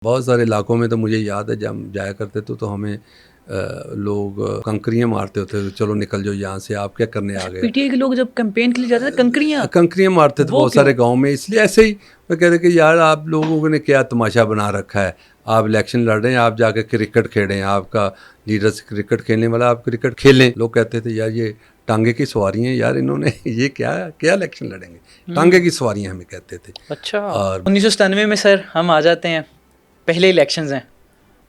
بہت سارے علاقوں میں تو مجھے یاد ہے جب ہم جایا کرتے تھے تو ہمیں لوگ کنکریاں مارتے ہوتے تھے، چلو نکل جاؤ یہاں سے، آپ کیا کرنے آ گئے؟ پی ٹی آئی کے لوگ جب کیمپین کے لیے جاتے تھے کنکریاں مارتے تھے وہ بہت کیوں؟ سارے گاؤں میں، اس لیے ایسے ہی وہ کہتے کہ یار آپ لوگوں نے کیا تماشا بنا رکھا ہے، آپ الیکشن لڑ رہے ہیں، آپ جا کے کرکٹ کھیلیں، آپ کا لیڈر سے کرکٹ کھیلنے والا، آپ کرکٹ کھیلیں۔ لوگ کہتے تھے یار یہ ٹانگے کی سواری ہیں، یار انہوں نے یہ کیا الیکشن لڑیں گے، ٹانگے کی سواریاں ہمیں کہتے تھے۔ اچھا، اور 1997 میں سر ہم آ جاتے ہیں، پہلے الیکشنز ہیں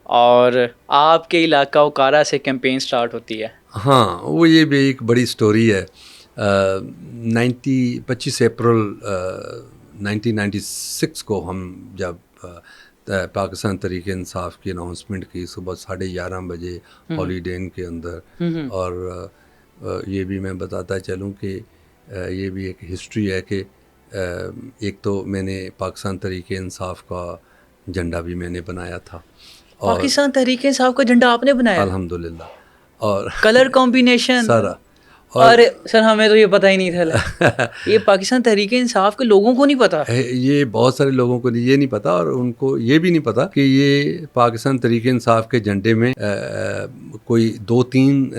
اور آپ کے علاقہ اوکارا سے کیمپین سٹارٹ ہوتی ہے۔ ہاں، وہ یہ بھی ایک بڑی سٹوری ہے۔ 25 اپریل 1996 کو ہم جب پاکستان تحریک انصاف کی اناؤنسمنٹ کی صبح 11:30 بجے ہالیڈے ان کے اندر، اور یہ بھی میں بتاتا چلوں کہ یہ بھی ایک ہسٹری ہے کہ ایک تو میں نے پاکستان تحریک انصاف کا جھنڈا بھی میں نے بنایا تھا، اور پاکستان تحریک انصاف کا جھنڈا آپ نے بنایا؟ الحمدللہ، اور کلر کمبینیشن سارا، اور سر ہمیں تو یہ پتہ ہی نہیں تھا، یہ پاکستان تحریک انصاف کے لوگوں کو نہیں پتا، یہ بہت سارے لوگوں کو یہ نہیں پتا، اور ان کو یہ بھی نہیں پتا کہ یہ پاکستان تحریک انصاف کے جھنڈے میں کوئی 2-3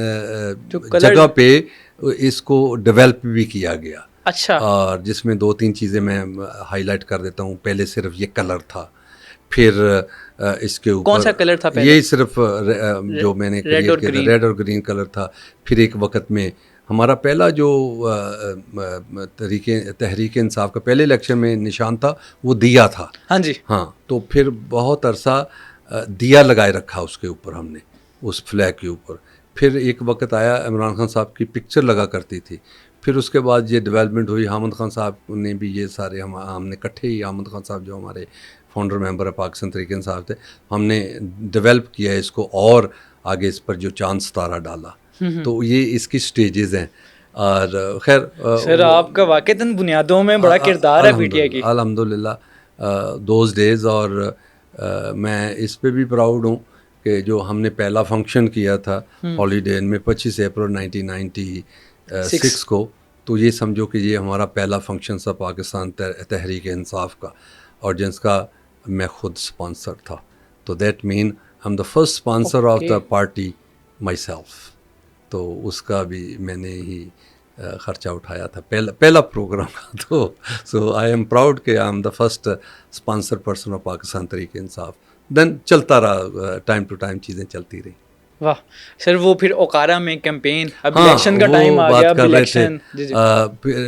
جگہ پہ اس کو ڈیولپ بھی کیا گیا۔ اچھا، اور جس میں 2-3 چیزیں میں ہائی لائٹ کر دیتا ہوں۔ پہلے صرف یہ کلر تھا، پھر اس کے اوپر کون سا کلر تھا پہلے؟ یہی صرف جو میں نے کریٹ کیا تھا، ریڈ اور گرین کلر تھا۔ پھر ایک وقت میں ہمارا پہلا جو تحریک انصاف کا پہلے الیکشن میں نشان تھا وہ دیا تھا۔ ہاں جی، ہاں، تو پھر بہت عرصہ دیا لگائے رکھا اس کے اوپر ہم نے، اس فلیگ کے اوپر۔ پھر ایک وقت آیا عمران خان صاحب کی پکچر لگا کرتی تھی، پھر اس کے بعد یہ ڈیولپمنٹ ہوئی، حامد خان صاحب نے بھی یہ سارے ہم نے کٹھے ہی، حامد خان صاحب جو ہمارے فاؤنڈر ممبر ہے پاکستان تحریک انصاف تھے، ہم نے ڈیولپ کیا اس کو، اور آگے اس پر جو چاند ستارہ ڈالا۔ تو یہ اس کی سٹیجز ہیں۔ اور خیر سر آپ کا واقعتاً بنیادوں میں بڑا کردار ہے پی ٹی آئی کی۔ الحمدللہ دوز ڈیز، اور میں اس پہ بھی پراؤڈ ہوں کہ جو ہم نے پہلا فنکشن کیا تھا ہالیڈے میں 25 اپریل 1996 کو، تو یہ سمجھو کہ یہ ہمارا پہلا فنکشن تھا پاکستان تحریک انصاف کا، اور جس کا میں خود سپانسر تھا۔ تو that man I'm the first sponsor of the party myself۔ تو اس کا بھی میں نے ہی خرچہ اٹھایا تھا، پہلا پروگرام۔ تو سو آئی ایم پراؤڈ کہ I am the first sponsor person of Pakistan Tehreek Insaf. دین چلتا رہا، ٹائم ٹو ٹائم چیزیں چلتی رہی۔ واہ سر، وہ پھر اوکارا میں کیمپین، اب الیکشن کا ٹائم آ گیا، اب الیکشن۔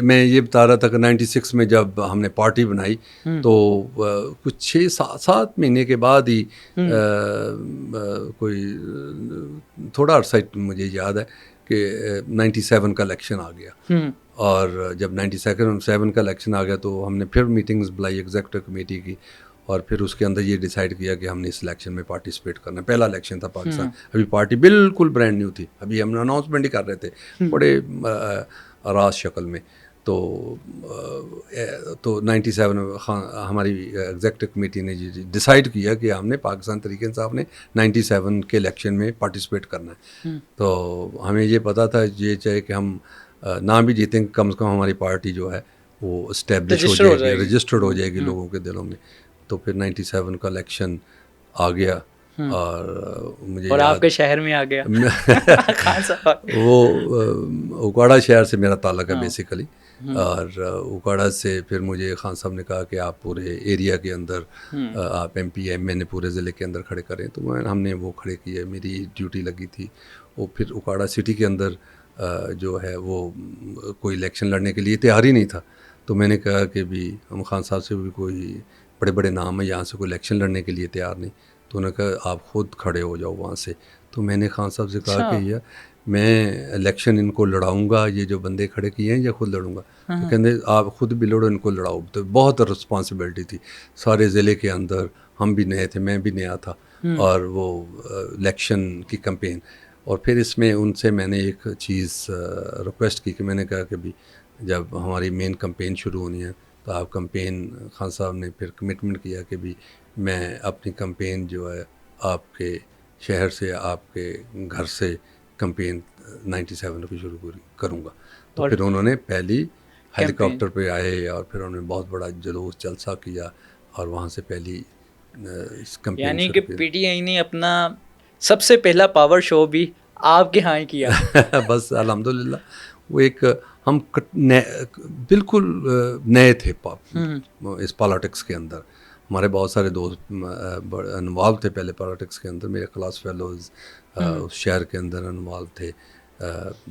میں یہ بتا رہا تھا کہ 96 میں جب ہم نے پارٹی بنائی تو کچھ 6-7 مہینے کے بعد ہی کوئی تھوڑا عرصہ مجھے یاد ہے کہ 97 کا الیکشن آ گیا، اور جب 97 کا الیکشن آ گیا تو ہم نے پھر میٹنگز بلائی ایگزیکٹو کمیٹی کی، اور پھر اس کے اندر یہ ڈیسائیڈ کیا کہ ہم نے اس الیکشن میں پارٹیسپیٹ کرنا ہے۔ پہلا الیکشن تھا پاکستان، ابھی پارٹی بالکل برانڈ نیو تھی، ابھی ہم اناؤنسمنٹ ہی کر رہے تھے بڑے راز شکل میں۔ تو 97 ہماری ایگزیکٹو کمیٹی نے ڈیسائیڈ کیا کہ ہم نے پاکستان تحریک انصاف نے 97 کے الیکشن میں پارٹیسپیٹ کرنا ہے۔ تو ہمیں یہ پتہ تھا یہ چاہے کہ ہم نہ بھی جیتیں، کم سے کم ہماری پارٹی جو ہے وہ اسٹیبلش ہو جائے گی، رجسٹرڈ ہو جائے گی لوگوں کے دلوں میں۔ تو پھر 97 کا الیکشن آ گیا، اور مجھے اور آپ کے شہر میں آ گیا خان صاحب۔ وہ اوکاڑا شہر سے میرا تعلق ہے بیسیکلی، اور اوکاڑا سے پھر مجھے خان صاحب نے کہا کہ آپ پورے ایریا کے اندر آپ ایم پی ایم نے پورے ضلع کے اندر کھڑے کریں، تو ہم نے وہ کھڑے کیے، میری ڈیوٹی لگی تھی۔ وہ پھر اوکاڑا سٹی کے اندر جو ہے وہ کوئی الیکشن لڑنے کے لیے تیار ہی نہیں تھا، تو میں نے کہا کہ بھی ہم خان صاحب سے بھی کوئی بڑے بڑے نام ہیں، یہاں سے کوئی الیکشن لڑنے کے لیے تیار نہیں، تو انہوں نے کہا آپ خود کھڑے ہو جاؤ وہاں سے۔ تو میں نے خان صاحب سے کہا کہ یہ میں الیکشن ان کو لڑاؤں گا، یہ جو بندے کھڑے کیے ہیں، یا خود لڑوں گا؟ تو کہتے آپ خود بھی لڑو، ان کو لڑاؤ۔ تو بہت رسپانسبلٹی تھی سارے ضلع کے اندر، ہم بھی نئے تھے، میں بھی نیا تھا، اور وہ الیکشن کی کمپین۔ اور پھر اس میں ان سے میں نے ایک چیز ریکویسٹ کی کہ میں نے کہا کہ بھی جب ہماری مین کمپین شروع ہونی ہے تو آپ کمپین، خان صاحب نے پھر کمٹمنٹ کیا کہ بھی میں اپنی کمپین جو ہے آپ کے شہر سے، آپ کے گھر سے کمپین 97 کی شروع کروں گا۔ تو پھر انہوں نے پہلی ہیلی کاپٹر پہ آئے، اور پھر انہوں نے بہت بڑا جلوس جلسہ کیا، اور وہاں سے پہلی اس کمپین یعنی کہ پی ٹی آئی نے اپنا سب سے پہلا پاور شو بھی آپ کے ہاں ہی کیا. بس الحمدللہ وہ ایک ہم بالکل نئے تھے اس پالیٹکس کے اندر. ہمارے بہت سارے دوست انوالو تھے پہلے پالیٹکس کے اندر, میرے کلاس فیلوز اس شہر کے اندر انوالو تھے,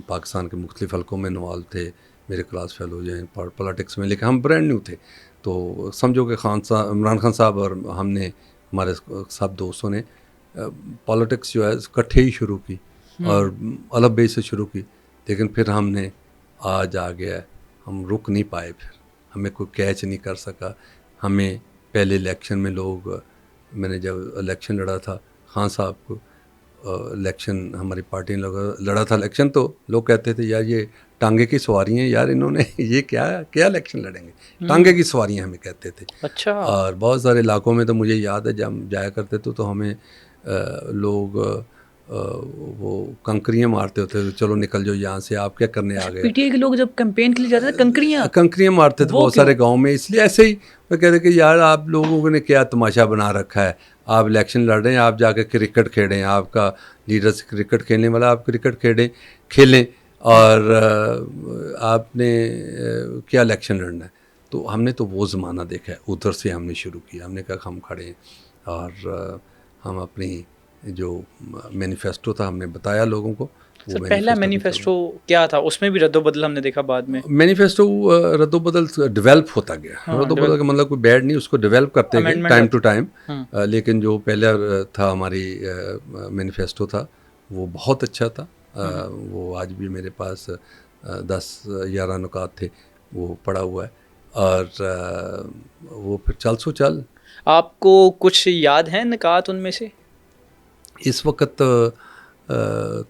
پاکستان کے مختلف حلقوں میں انوالو تھے میرے کلاس فیلو جو ہیں پالیٹکس میں, لیکن ہم برانڈ نیو تھے. تو سمجھو کہ خان صاحب, عمران خان صاحب اور ہم نے, ہمارے سب دوستوں نے پالیٹکس جو ہے اکٹھے ہی شروع کی اور الگ بیس سے شروع کی. لیکن پھر ہم نے آج آ گیا, ہم رک نہیں پائے, پھر ہمیں کوئی کیچ نہیں کر سکا. ہمیں پہلے الیکشن میں لوگ, میں نے جب الیکشن لڑا تھا خان صاحب کو, الیکشن ہماری پارٹی نے لڑا تھا الیکشن, تو لوگ کہتے تھے یار یہ ٹانگے کی سواری ہیں یار, انہوں نے یہ کیا الیکشن لڑیں گے, ٹانگے کی سواریاں ہمیں کہتے تھے. اچھا. اور بہت سارے علاقوں میں تو مجھے یاد ہے جب ہم جایا کرتے تھے تو ہمیں لوگ وہ کنکریاں مارتے ہوتے تھے, چلو نکل جاؤ یہاں سے, آپ کیا کرنے آ گئے. پی ٹی آئی کے لوگ جب کیمپین کے لیے جاتے تھے کنکریاں مارتے تھے بہت سارے گاؤں میں. اس لیے ایسے ہی وہ کہتے کہ یار آپ لوگوں نے کیا تماشا بنا رکھا ہے, آپ الیکشن لڑ رہے ہیں, آپ جا کے کرکٹ کھیلیں, آپ کا لیڈر کرکٹ کھیلنے والا, آپ کرکٹ کھیلیں اور آپ نے کیا الیکشن لڑنا ہے. تو ہم نے تو وہ زمانہ دیکھا ہے, ادھر سے ہم نے شروع کیا. ہم نے کہا ہم کھڑے ہیں اور ہم اپنی جو مینیفیسٹو تھا ہم نے بتایا لوگوں کو. سر پہلا مینیفیسٹو کیا تھا, اس میں بھی رد و بدل ہم نے دیکھا بعد میں. مینیفیسٹو رد و بدل ڈیولپ ہوتا گیا, رد و بدل کا مطلب کوئی بیڈ نہیں, اس کو ڈیولپ کرتے گئے ٹائم ٹو ٹائم. لیکن جو پہلا تھا ہماری مینیفیسٹو تھا وہ بہت اچھا تھا. وہ آج بھی میرے پاس 10-11 نکات تھے, وہ پڑا ہوا ہے. اور وہ پھر چل. آپ کو کچھ یاد ہیں نکات ان میں سے؟ اس وقت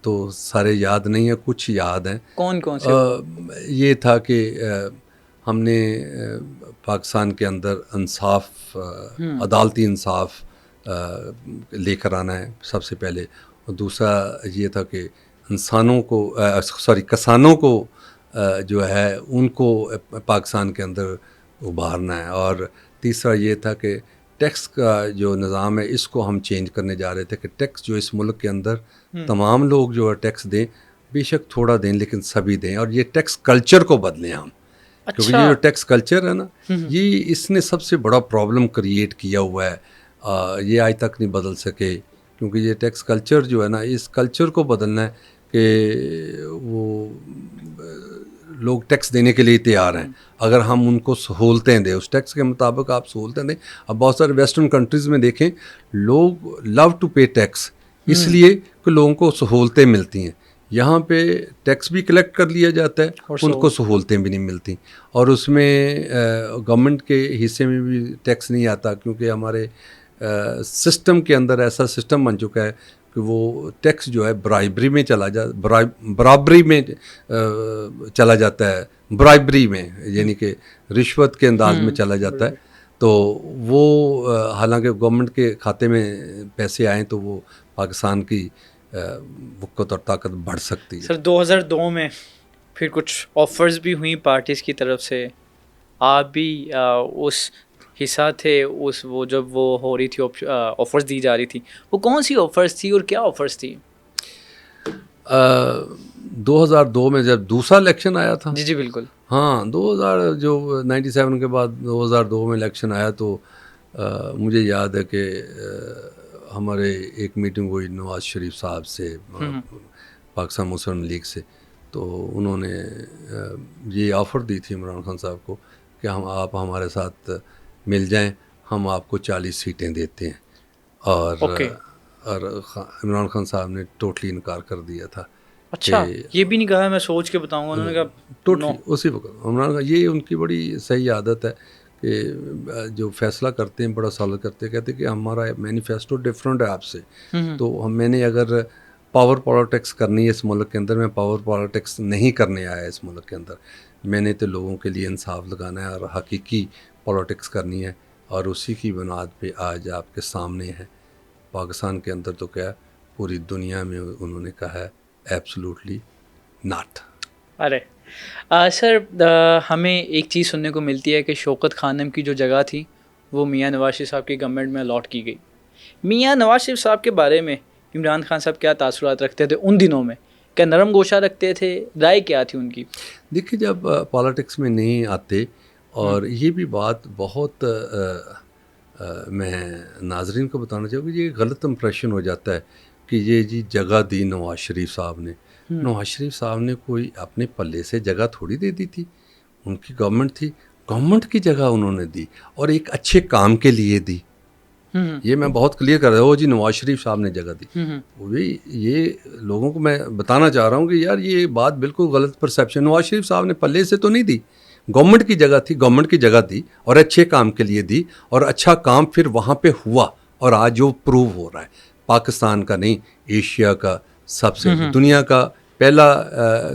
تو سارے یاد نہیں ہیں, کچھ یاد ہیں. کون سے؟ یہ تھا کہ ہم نے پاکستان کے اندر انصاف, عدالتی انصاف لے کر آنا ہے سب سے پہلے. اور دوسرا یہ تھا کہ کسانوں کو جو ہے ان کو پاکستان کے اندر ابھارنا ہے. اور تیسرا یہ تھا کہ ٹیکس کا جو نظام ہے اس کو ہم چینج کرنے جا رہے تھے کہ ٹیکس جو اس ملک کے اندر تمام لوگ جو ہے ٹیکس دیں, بے شک تھوڑا دیں لیکن سبھی دیں, اور یہ ٹیکس کلچر کو بدلیں ہم. کیونکہ یہ جو ٹیکس کلچر ہے نا, یہ اس نے سب سے بڑا پرابلم کریٹ کیا ہوا ہے. یہ آج تک نہیں بدل سکے کیونکہ یہ ٹیکس کلچر جو ہے نا, اس کلچر کو بدلنا ہے کہ وہ لوگ ٹیکس دینے کے لیے تیار ہیں اگر ہم ان کو سہولتیں دیں, اس ٹیکس کے مطابق آپ سہولتیں دیں. اب بہت سارے ویسٹرن کنٹریز میں دیکھیں لوگ لو ٹو پے ٹیکس اس لیے کہ لوگوں کو سہولتیں ملتی ہیں. یہاں پہ ٹیکس بھی کلیکٹ کر لیا جاتا ہے, ان کو سہولتیں بھی نہیں ملتی, اور اس میں گورنمنٹ کے حصے میں بھی ٹیکس نہیں آتا کیونکہ ہمارے سسٹم کے اندر ایسا سسٹم بن چکا ہے کہ وہ ٹیکس جو ہے برائبری میں برابری میں چلا جاتا ہے, برائبری میں یعنی کہ رشوت کے انداز میں چلا جاتا ہے. تو وہ حالانکہ گورنمنٹ کے کھاتے میں پیسے آئیں تو وہ پاکستان کی وقت اور طاقت بڑھ سکتی ہے. سر 2002 میں پھر کچھ آفرز بھی ہوئیں پارٹیز کی طرف سے, آپ بھی اس حصہ تھے اس وہ جب وہ ہو رہی تھی آفرز دی جا رہی تھی, وہ کون سی آفرز تھی اور کیا آفرز تھی؟ 2002 میں جب دوسرا الیکشن آیا تھا. جی بالکل. ہاں 97 کے بعد 2002 میں الیکشن آیا تو مجھے یاد ہے کہ ہمارے ایک میٹنگ ہوئی نواز شریف صاحب سے, پاکستان مسلم لیگ سے. تو انہوں نے یہ آفر دی تھی عمران خان صاحب کو کہ آپ ہمارے ساتھ مل جائیں, ہم آپ کو 40 سیٹیں دیتے ہیں. اور عمران خان صاحب نے ٹوٹلی انکار کر دیا تھا. اچھا, یہ بھی نہیں کہا میں سوچ کے بتاؤں گا, انہوں نے کہا ٹوٹلی اسی وقت عمران خان, یہ ان کی بڑی صحیح عادت ہے کہ جو فیصلہ کرتے ہیں بڑا سالو کرتے ہیں, کہتے ہیں کہ ہمارا مینیفیسٹو ڈفرینٹ ہے آپ سے. تو میں نے اگر پاور پالیٹکس کرنی ہے اس ملک کے اندر, میں پاور پالیٹکس نہیں کرنے آیا اس ملک کے اندر. میں نے تو لوگوں کے لیے انصاف لگانا ہے اور حقیقی پالیٹکس کرنی ہے, اور اسی کی بنیاد پہ آج آپ کے سامنے ہے. پاکستان کے اندر تو کیا پوری دنیا میں انہوں نے کہا ہے ایبسلوٹلی ناٹ. ارے سر ہمیں ایک چیز سننے کو ملتی ہے کہ شوکت خانم کی جو جگہ تھی وہ میاں نواز شریف صاحب کی گورنمنٹ میں الاٹ کی گئی. میاں نواز شریف صاحب کے بارے میں عمران خان صاحب کیا تاثرات رکھتے تھے ان دنوں میں؟ کیا نرم گوشہ رکھتے تھے؟ رائے کیا تھی ان کی؟ دیکھیے جب پالیٹکس میں نہیں آتے، اور یہ بھی بات بہت میں ناظرین کو بتانا چاہوں گا، یہ غلط امپریشن ہو جاتا ہے کہ یہ جی جگہ دی نواز شریف صاحب نے. نواز شریف صاحب نے کوئی اپنے پلے سے جگہ تھوڑی دے دی تھی، ان کی گورنمنٹ تھی، گورنمنٹ کی جگہ انہوں نے دی اور ایک اچھے کام کے لیے دی. یہ میں بہت کلیئر کر رہا ہوں، جی نواز شریف صاحب نے جگہ دی. وہی یہ لوگوں کو میں بتانا چاہ رہا ہوں کہ یار یہ بات بالکل غلط پرسیپشن. نواز شریف صاحب نے پلے سے تو نہیں دی، گورنمنٹ کی جگہ تھی، گورنمنٹ کی جگہ دی اور اچھے کام کے لیے دی، اور اچھا کام پھر وہاں پہ ہوا اور آج وہ پروو ہو رہا ہے. پاکستان کا نہیں، ایشیا کا سب سے، دنیا کا پہلا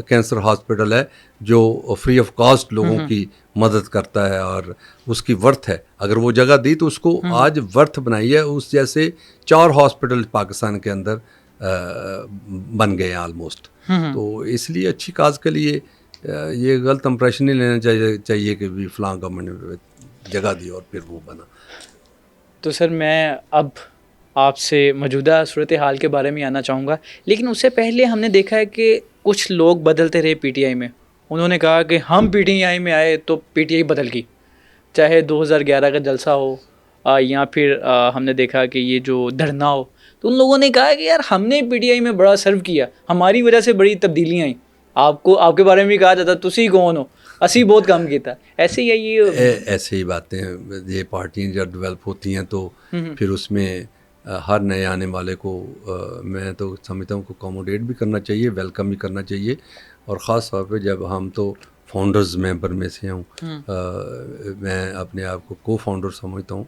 کینسر ہاسپٹل ہے جو فری آف کاسٹ لوگوں کی مدد کرتا ہے، اور اس کی ورتھ ہے. اگر وہ جگہ دی تو اس کو آج ورتھ بنائی ہے. اس جیسے 4 ہاسپٹل پاکستان کے اندر بن گئے ہیں آلموسٹ. تو اس لیے اچھی کاز کے لیے یہ غلط امپریشن نہیں لینا چاہیے کہ بھی فلاں گورنمنٹ نے جگہ دی اور پھر وہ بنا. تو سر میں اب آپ سے موجودہ صورتحال کے بارے میں آنا چاہوں گا، لیکن اس سے پہلے ہم نے دیکھا ہے کہ کچھ لوگ بدلتے رہے پی ٹی آئی میں. انہوں نے کہا کہ ہم پی ٹی آئی میں آئے تو پی ٹی آئی بدل گئی، چاہے 2011 کا جلسہ ہو یا پھر ہم نے دیکھا کہ یہ جو دھرنا ہو، تو ان لوگوں نے کہا کہ یار ہم نے پی ٹی آئی میں بڑا سرو کیا، ہماری وجہ سے بڑی تبدیلیاں آئیں. آپ کے بارے میں بھی کہا جاتا تسی کون ہو، اسی بہت کام کیتا. ایسے ہی ہے یہ ایسے ہی باتیں. یہ پارٹیاں جب ڈیولپ ہوتی ہیں تو پھر اس میں ہر نئے آنے والے کو میں تو سمجھتا ہوں کہ اکوموڈیٹ بھی کرنا چاہیے، ویلکم بھی کرنا چاہیے. اور خاص طور پہ جب ہم تو فاؤنڈرز ممبر میں سے ہوں، میں اپنے آپ کو فاؤنڈر سمجھتا ہوں.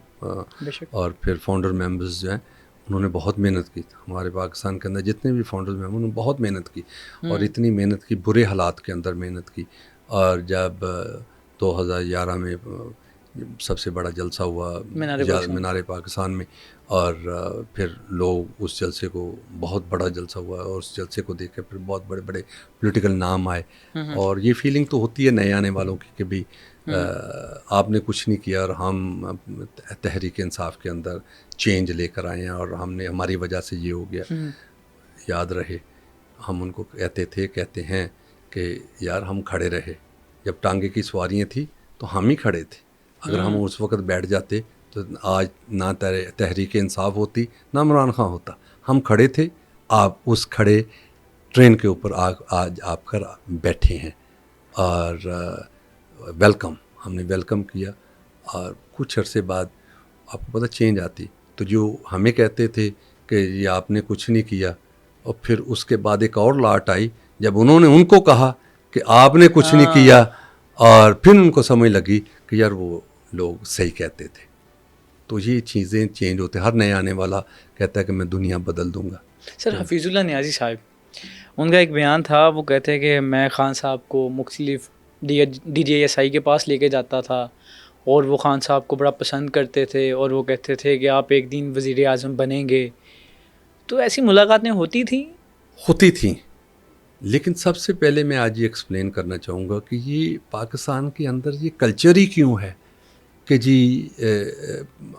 اور پھر فاؤنڈر ممبرز جو ہیں انہوں نے بہت محنت کی. ہمارے پاکستان کے اندر جتنے بھی فاؤنڈرز ممبر انہوں نے بہت محنت کی، اور اتنی محنت کی، برے حالات کے اندر محنت کی. اور جب 2011 میں سب سے بڑا جلسہ ہوا مینار پاکستان میں، اور پھر لوگ اس جلسے کو، بہت بڑا جلسہ ہوا، اور اس جلسے کو دیکھ کے پھر بہت بڑے بڑے پولیٹیکل نام آئے. اور یہ فیلنگ تو ہوتی ہے نئے آنے والوں کی کہ بھی آپ نے کچھ نہیں کیا اور ہم تحریک انصاف کے اندر چینج لے کر آئے ہیں، اور ہم نے، ہماری وجہ سے یہ ہو گیا. یاد رہے ہم ان کو کہتے ہیں کہ یار ہم کھڑے رہے. جب ٹانگے کی سواریاں تھیں تو ہم ہی کھڑے تھے. اگر ہم اس وقت بیٹھ جاتے تو آج نہ تحریک انصاف ہوتی، نہ عمران خان ہوتا. ہم کھڑے تھے، آپ اس کھڑے ٹرین کے اوپر آج آپ کر بیٹھے ہیں. اور ویلکم، ہم نے ویلکم کیا. اور کچھ عرصے بعد آپ کو پتہ چینج آتی. تو جو ہمیں کہتے تھے کہ یہ آپ نے کچھ نہیں کیا، اور پھر اس کے بعد ایک اور لاٹ آئی جب انہوں نے ان کو کہا کہ آپ نے کچھ نہیں کیا، اور پھر ان کو سمجھ لگی کہ یار وہ لوگ صحیح کہتے تھے. تو یہ چیزیں چینج ہوتے ہیں. ہر نیا آنے والا کہتا ہے کہ میں دنیا بدل دوں گا. سر حفیظ اللہ نیازی صاحب، ان کا ایک بیان تھا، وہ کہتے ہیں کہ میں خان صاحب کو مختلف ڈی جی ایس آئی کے پاس لے کے جاتا تھا، اور وہ خان صاحب کو بڑا پسند کرتے تھے، اور وہ کہتے تھے کہ آپ ایک دن وزیر اعظم بنیں گے. تو ایسی ملاقاتیں ہوتی تھیں؟ لیکن سب سے پہلے میں آج یہ ایکسپلین کرنا چاہوں گا کہ یہ پاکستان کے اندر یہ کلچر ہی کیوں ہے کہ جی